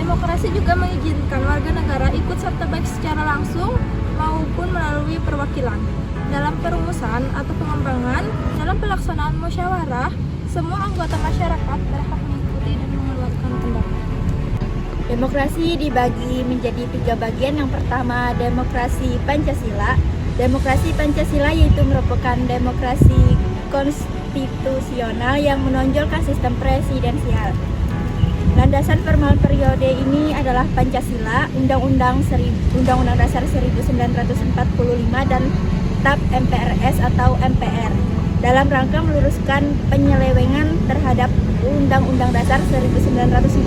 Demokrasi juga mengizinkan warga negara ikut serta baik secara langsung maupun melalui perwakilan. Dalam perumusan atau pengembangan, dalam pelaksanaan musyawarah, semua anggota masyarakat berhak mengikuti dan mengeluarkan pendapat. Demokrasi dibagi menjadi 3 bagian. Yang pertama, demokrasi Pancasila. Demokrasi Pancasila yaitu merupakan demokrasi konstitusional yang menonjolkan sistem presidensial. Landasan formal periode ini adalah Pancasila, Undang-Undang Dasar 1945 dan TAP MPRS atau MPR dalam rangka meluruskan penyelewengan terhadap Undang-Undang Dasar 1945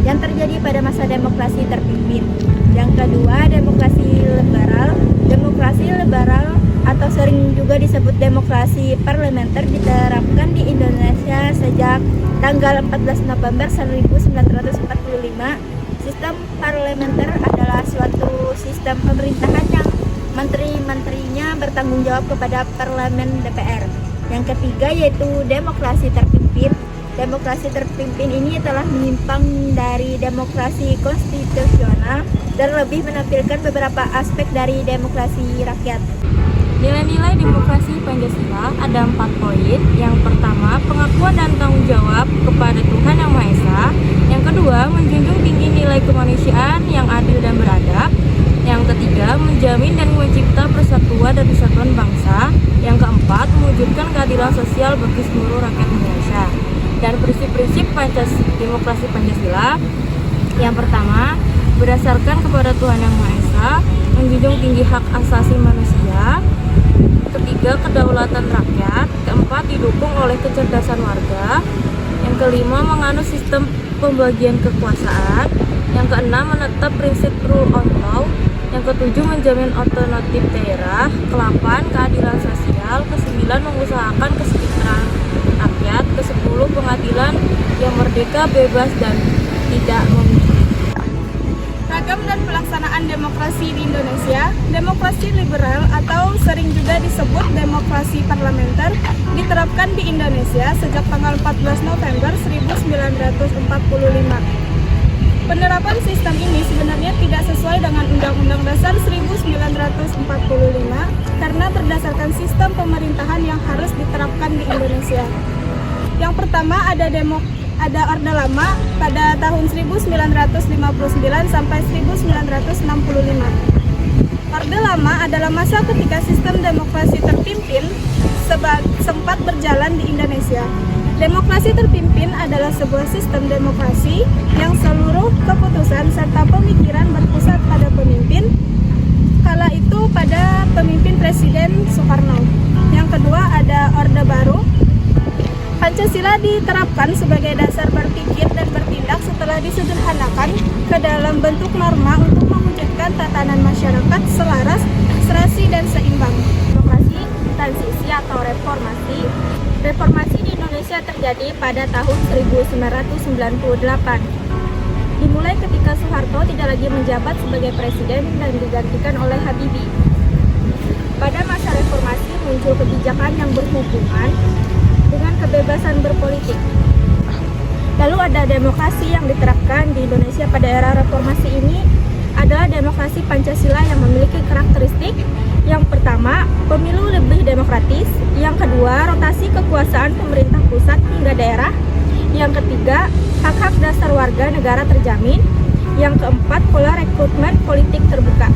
yang terjadi pada masa demokrasi terpimpin. Yang kedua, demokrasi liberal. Demokrasi liberal atau sering juga disebut demokrasi parlementer diterapkan di Indonesia sejak tanggal 14 November 1945. Sistem parlementer adalah suatu sistem pemerintahan yang menteri-menterinya bertanggung jawab kepada parlemen DPR. Yang ketiga yaitu demokrasi terpimpin. Demokrasi terpimpin ini telah menyimpang dari demokrasi konstitusional dan lebih menampilkan beberapa aspek dari demokrasi rakyat. Nilai-nilai demokrasi Pancasila ada 4 poin. Yang pertama, pengakuan dan tanggung jawab kepada Tuhan Yang Maha Esa. Yang kedua, menjunjung tinggi nilai kemanusiaan yang adil dan beradab. Yang ketiga, menjamin dan mencipta persatuan dan kesatuan bangsa. Yang keempat, mewujudkan keadilan sosial bagi seluruh rakyat Indonesia. Dan prinsip-prinsip demokrasi Pancasila. Yang pertama, berdasarkan kepada Tuhan Yang Maha Esa, menjunjung tinggi hak asasi manusia. Ketiga, kedaulatan rakyat. Keempat, didukung oleh kecerdasan warga. Yang kelima, menganut sistem pembagian kekuasaan. Yang keenam, menetap prinsip rule of law. Yang ketujuh, menjamin otonomi daerah. Ke-8, keadilan sosial. Ke-9, mengusahakan kesejahteraan rakyat. Ke-10, pengadilan yang merdeka, bebas, dan tidak memihak. Ragam dan pelaksanaan demokrasi di Indonesia. Demokrasi liberal atau sering juga disebut demokrasi parlementer diterapkan di Indonesia sejak tanggal 14 November 1945. Penerapan sistem ini sebenarnya tidak sesuai dengan Undang-Undang Dasar 1945 karena berdasarkan sistem pemerintahan yang harus diterapkan di Indonesia. Yang pertama ada Orde Lama pada tahun 1959 sampai 1965. Orde Lama adalah masa ketika sistem demokrasi terpimpin sempat berjalan di Indonesia. Demokrasi terpimpin adalah sebuah sistem demokrasi yang seluruh keputusan serta pemikiran berpusat pada pemimpin, kala itu pada pemimpin Presiden Soekarno. Yang kedua ada Orde Baru. Pancasila diterapkan sebagai dasar berpikir dan bertindak setelah disederhanakan ke dalam bentuk norma untuk mewujudkan tatanan masyarakat selaras, serasi, dan seimbang. Demokrasi transisi atau reformasi. Reformasi di Indonesia terjadi pada tahun 1998. Dimulai ketika Soeharto tidak lagi menjabat sebagai presiden dan digantikan oleh Habibie. Pada masa reformasi muncul kebijakan yang berhubungan dengan kebebasan berpolitik. Lalu ada demokrasi yang diterapkan di Indonesia pada era reformasi ini adalah demokrasi Pancasila yang memiliki karakteristik. Yang pertama, pemilu lebih demokratis. Yang kedua, rotasi kekuasaan pemerintah pusat hingga daerah. Yang ketiga, hak-hak dasar warga negara terjamin. Yang keempat, pola rekrutmen politik terbuka.